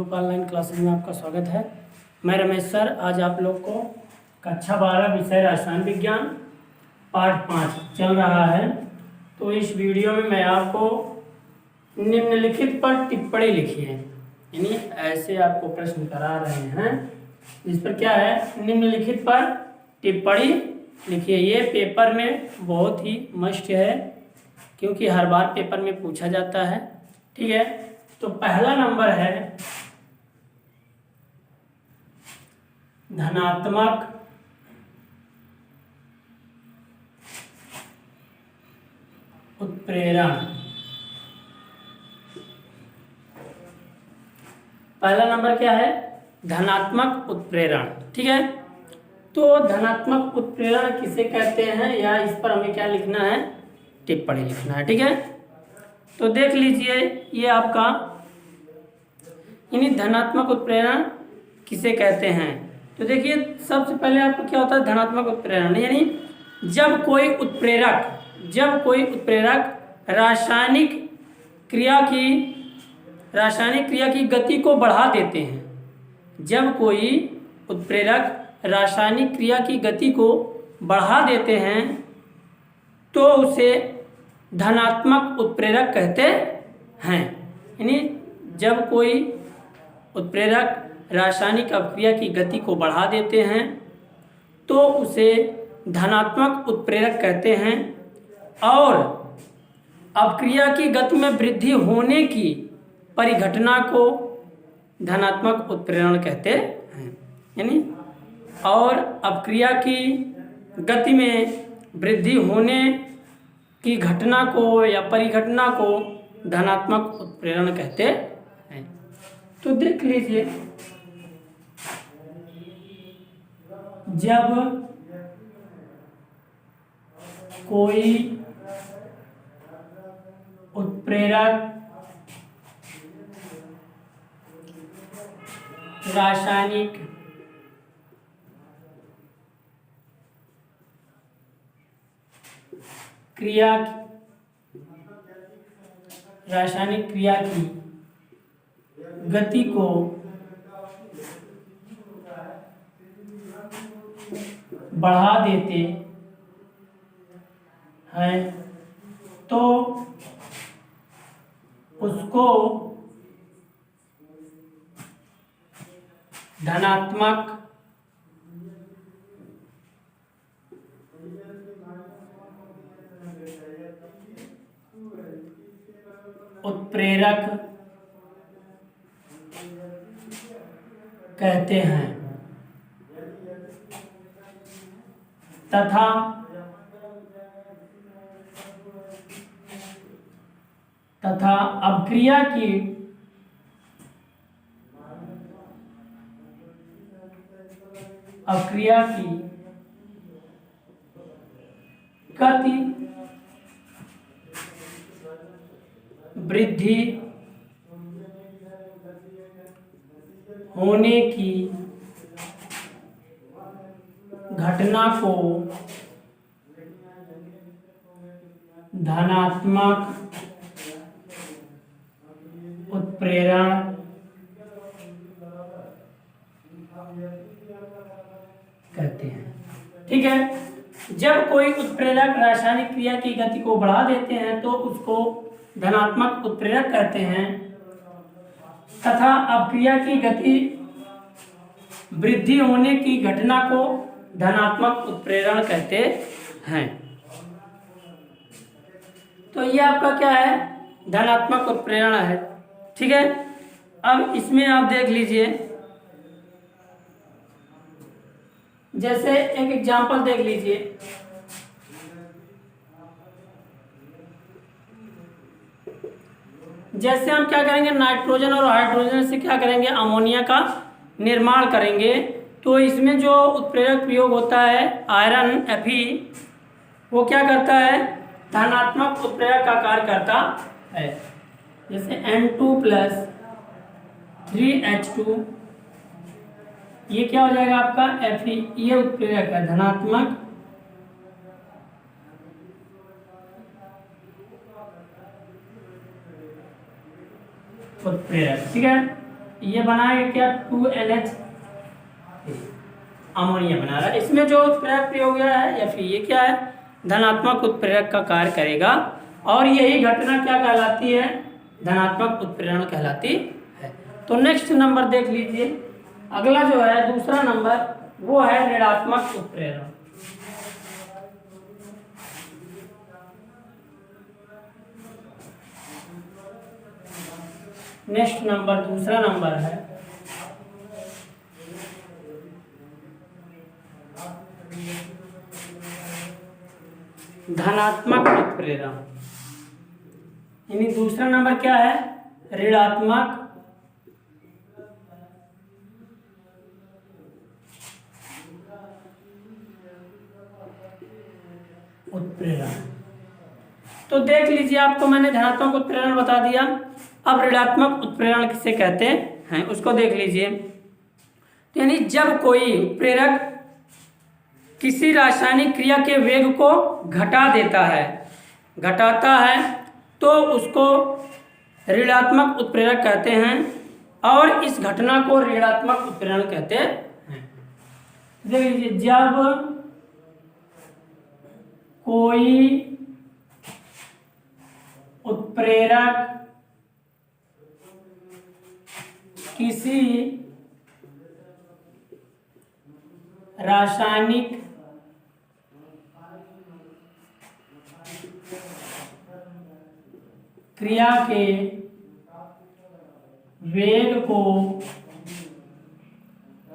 Group online classes में आपका स्वागत है। मैं रमेश सर। आज आप लोग को कक्षा 12 विषय रसायन विज्ञान पाठ 5 चल रहा है। तो इस वीडियो में मैं आपको निम्नलिखित पर टिप्पणी लिखी है, यानी ऐसे आपको प्रश्न करा रहे हैं जिस पर क्या है, निम्नलिखित पर टिप्पणी लिखिए। ये पेपर में बहुत ही मस्ट है क्योंकि हर बार पेपर में पूछा जाता है। ठीक है, तो पहला नंबर है धनात्मक उत्प्रेरण। पहला नंबर क्या है? धनात्मक उत्प्रेरण। ठीक है, तो धनात्मक उत्प्रेरण किसे कहते हैं या इस पर हमें क्या लिखना है? टिप्पणी लिखना है। ठीक है, तो देख लीजिए ये आपका, यानी धनात्मक उत्प्रेरण किसे कहते हैं। तो देखिए सबसे पहले आपको क्या होता है धनात्मक उत्प्रेरण, यानी जब कोई उत्प्रेरक रासायनिक क्रिया की गति को बढ़ा देते हैं। जब कोई उत्प्रेरक रासायनिक क्रिया की गति को बढ़ा देते हैं तो उसे धनात्मक उत्प्रेरक कहते हैं। यानी जब कोई उत्प्रेरक रासायनिक अभिक्रिया की गति को बढ़ा देते हैं तो उसे धनात्मक उत्प्रेरक कहते हैं, और अभिक्रिया की गति में वृद्धि होने की परिघटना को धनात्मक उत्प्रेरण कहते हैं। यानी और अभिक्रिया की गति में वृद्धि होने की घटना को या परिघटना को धनात्मक उत्प्रेरण कहते हैं। तो देख लीजिए, जब कोई उत्प्रेरक रासायनिक क्रिया की गति को बढ़ा देते हैं तो उसको धनात्मक उत्प्रेरक कहते हैं, तथा अभिक्रिया की गति वृद्धि होने की घटना को धनात्मक उत्प्रेरण कहते हैं। ठीक है, जब कोई उत्प्रेरक रासायनिक क्रिया की गति को बढ़ा देते हैं तो उसको धनात्मक उत्प्रेरक कहते हैं, तथा अभिक्रिया की गति वृद्धि होने की घटना को धनात्मक उत्प्रेरण कहते हैं। तो ये आपका क्या है? धनात्मक उत्प्रेरण है। ठीक है, अब इसमें आप देख लीजिए, जैसे एक एग्जांपल देख लीजिए। जैसे हम क्या करेंगे, नाइट्रोजन और हाइड्रोजन से क्या करेंगे, अमोनिया का निर्माण करेंगे। तो इसमें जो उत्प्रेरक प्रयोग होता है आयरन Fe, वो क्या करता है? धनात्मक उत्प्रेरक का कार्य करता है। जैसे N2+ 3H2, ये क्या हो जाएगा आपका Fe, ये उत्प्रेरक है धनात्मक उत्प्रेरक। ठीक है, ये बनाएगा क्या, 2NH अमोनिया बना रहा है। इसमें जो उत्प्रेरक प्रयोग गया है या फिर ये क्या है, धनात्मक उत्प्रेरक का कार्य करेगा और यही घटना क्या कहलाती है, धनात्मक उत्प्रेरण कहलाती है। तो नेक्स्ट नंबर देख लीजिए, अगला जो है दूसरा नंबर वो है ऋणात्मक उत्प्रेरण। नेक्स्ट नंबर दूसरा नंबर है धनात्मक उत्प्रेरण, यानी दूसरा नंबर क्या है, ऋणात्मक उत्प्रेरण। तो देख लीजिए, आपको मैंने धनात्मक उत्प्रेरण बता दिया, अब ऋणात्मक उत्प्रेरण किसे कहते हैं उसको देख लीजिए। तो यानी जब कोई उत्प्रेरक किसी रासायनिक क्रिया के वेग को घटा देता है, घटाता है, तो उसको ऋणात्मक उत्प्रेरक कहते हैं और इस घटना को ऋणात्मक उत्प्रेरण कहते हैं। देख लीजिए, जब कोई उत्प्रेरक किसी रासायनिक क्रिया के वेग को घटाता है तो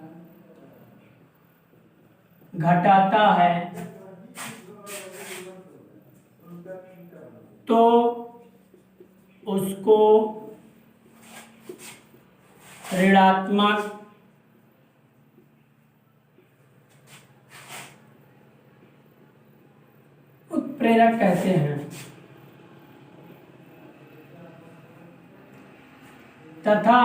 उसको ऋणात्मक उत्प्रेरक कहते हैं तथा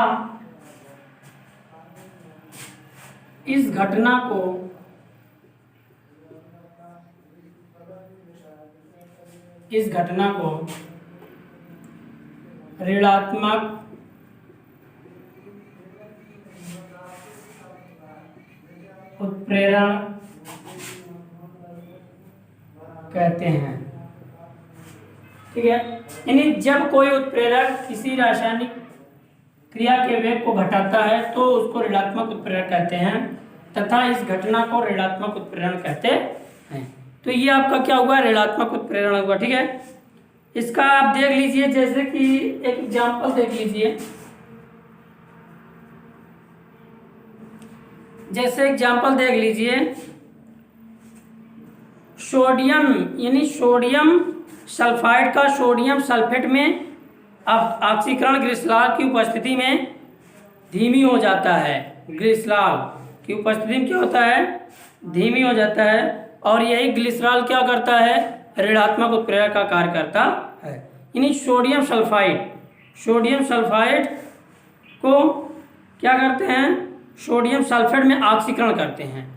इस घटना को ऋणात्मक उत्प्रेरण कहते हैं। ठीक है, यानी जब कोई उत्प्रेरक किसी रासायनिक क्रिया के वेग को घटाता है तो उसको ऋणात्मक उत्प्रेरण कहते हैं तथा इस घटना को ऋणात्मक उत्प्रेरण कहते हैं। तो ये आपका क्या हुआ, ऋणात्मक उत्प्रेरण हुआ। ठीक है, इसका आप देख लीजिए, जैसे कि एक एग्जांपल देख लीजिए, जैसे एग्जांपल देख लीजिए, सोडियम यानी सोडियम सल्फाइड का सोडियम सल्फेट में ऑक्सीकरण ग्लिसरॉल की उपस्थिति में धीमी हो जाता है। ग्लिसरॉल की उपस्थिति में क्या होता है, धीमी हो जाता है और यही ग्लिसरॉल क्या करता है, ऋणात्मक उत्प्रेरक का कार्य करता है। यानी सोडियम सल्फाइड को क्या करते हैं, सोडियम सल्फेट में ऑक्सीकरण करते हैं।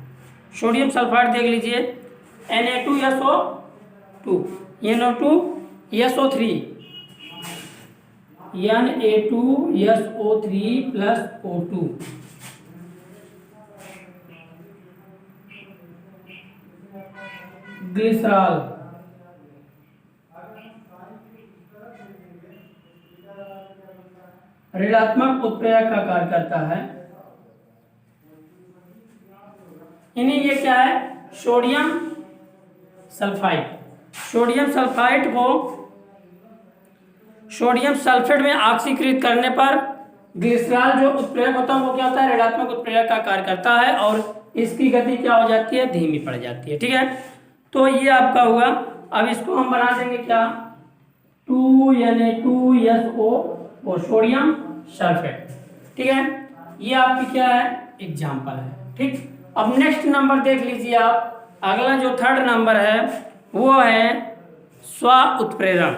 सोडियम सल्फाइड देख लीजिए, Na2SO2 NO2SO3 Na2SO3 plus O2 glycerol ऋणात्मक उत्प्रेरक का कार्य करता है। यानी ये क्या है, सोडियम सल्फाइड को सोडियम सल्फेट में ऑक्सीकृत करने पर ग्लिसरॉल जो उत्प्रेरक होता है वो क्या होता है, ऋणात्मक उत्प्रेरक का कार्य करता है और इसकी गति क्या हो जाती है, धीमी पड़ जाती है। ठीक है, तो ये आपका हुआ। अब इसको हम बना देंगे क्या, 2Na2SO और सोडियम सल्फेट। ठीक है, ये आपकी क्या है, एग्जाम्पल है। ठीक, अब नेक्स्ट नंबर देख लीजिए आप, अगला जो थर्ड नंबर है वो है स्व उत्प्रेरण।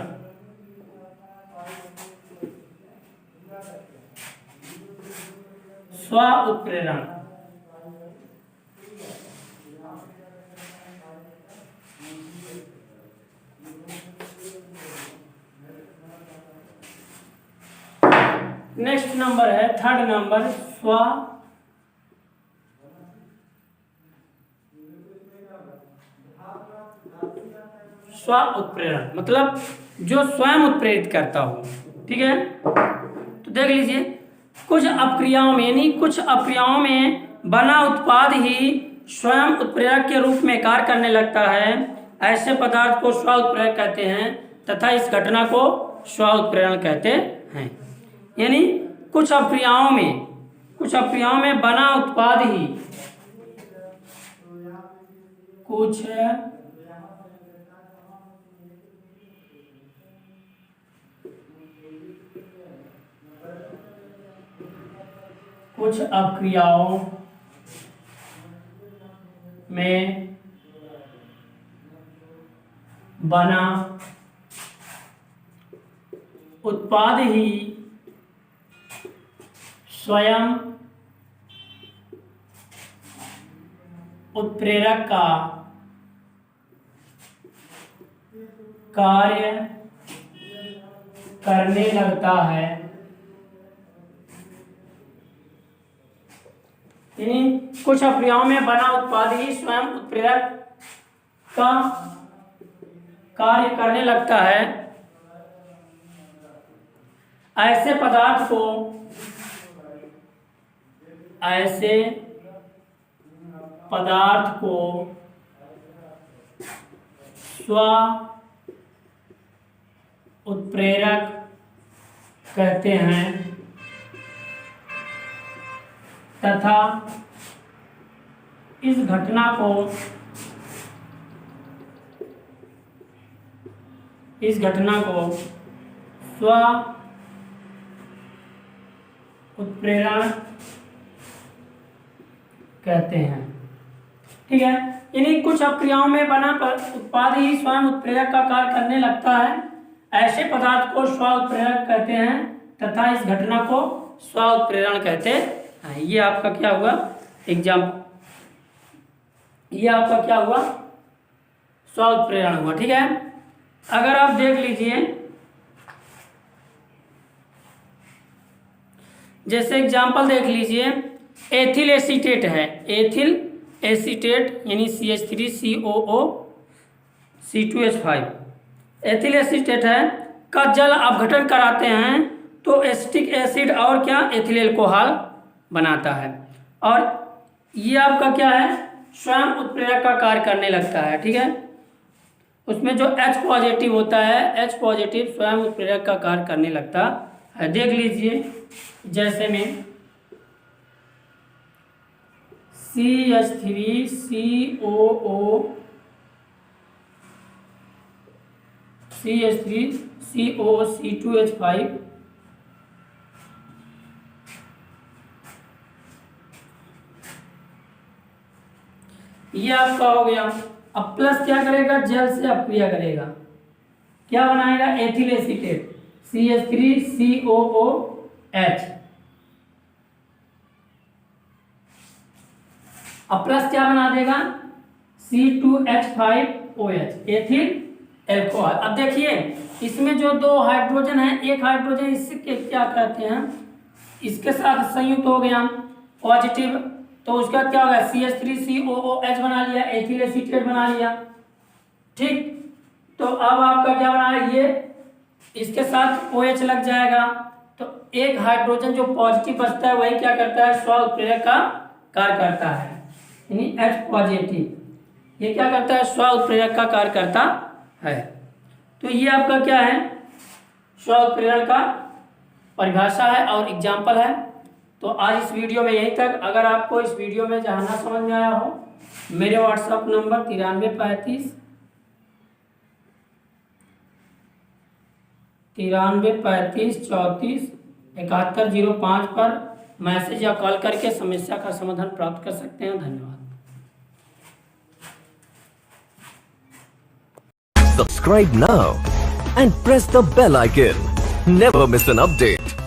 स्व उत्प्रेरण नेक्स्ट नंबर है, थर्ड नंबर, स्व उत्प्रेरण, मतलब जो स्वयं उत्प्रेरित करता हो। ठीक है, तो देख लीजिए, कुछ अपक्रियाओं में, यानी कुछ अपक्रियाओं में बना उत्पाद ही स्वयं उत्प्रेरक के रूप में कार्य करने लगता है। ऐसे पदार्थ को स्व उत्प्रेरक कहते हैं तथा इस घटना को स्व उत्प्रेरण कहते हैं। यानी कुछ अपक्रियाओं में बना उत्पाद ही, कुछ अपक्रियाओं में बना उत्पाद ही स्वयं उत्प्रेरक का कार्य करने लगता है। यानी कुछ अपक्रियाओं में बना उत्पाद ही स्वयं उत्प्रेरक का कार्य करने लगता है। ऐसे पदार्थ को स्व उत्प्रेरक कहते हैं तथा इस घटना को स्व उत्प्रेरण कहते हैं। ठीक है, यानी कुछ अपक्रियाओं में बना उत्पाद ही स्वयं उत्प्रेरक का कार्य करने लगता है। ऐसे पदार्थ को स्व उत्प्रेरक कहते हैं तथा इस घटना को स्व उत्प्रेरण कहते हैं। ये आपका क्या हुआ एग्जाम्पल, ये आपका क्या हुआ स्व उत्प्रेरण हुआ। ठीक है, अगर आप देख लीजिए, जैसे एग्जाम्पल देख लीजिए, एथिल एसीटेट है, एथिल एसीटेट यानी CH3COO C2H5 एथिल एसीटेट है का जल अपघटन कराते हैं तो एसिटिक एसिड और क्या एथिल अल्कोहल बनाता है, और ये आपका क्या है स्वयं उत्प्रेरक का कार्य करने लगता है। ठीक है, उसमें जो H पॉजिटिव होता है, H पॉजिटिव स्वयं उत्प्रेरक का कार्य करने लगता है। देख लीजिए, जैसे में CH3COO C2H5 ये आपका हो गया। अब प्लस क्या करेगा, जल से अपक्रिया करेगा, क्या बनाएगा एथिल एसीटेट CH3COOH, अब प्लस क्या बना देगा C2H5OH एथिल अल्कोहल। अब देखिए इसमें जो दो हाइड्रोजन है, एक हाइड्रोजन इसके क्या कहते हैं, इसके साथ संयुक्त हो गया पॉजिटिव, तो उसका क्या होगा CH3COOH बना लिया, एथिल एसीटेट बना लिया। ठीक, तो अब आपका क्या बना है, ये इसके साथ OH लग जाएगा, तो एक हाइड्रोजन जो पॉजिटिव बचता है वही क्या करता है स्व उत्प्रेरक का कार्य करता है, यानी H पॉजिटिव ये क्या करता है स्व उत्प्रेरक का कार्य करता है। तो ये आपका क्या है स्व उत्प्रेरण का परिभाषा है और एग्जाम्पल है। तो आज इस वीडियो में यहीं तक। अगर आपको इस वीडियो में जानना समझ में आया हो, मेरे व्हाट्सएप नंबर 9335347105 पर मैसेज या कॉल करके समस्या का समाधान प्राप्त कर सकते हैं। धन्यवाद। Subscribe now and press the bell icon. Never miss an update.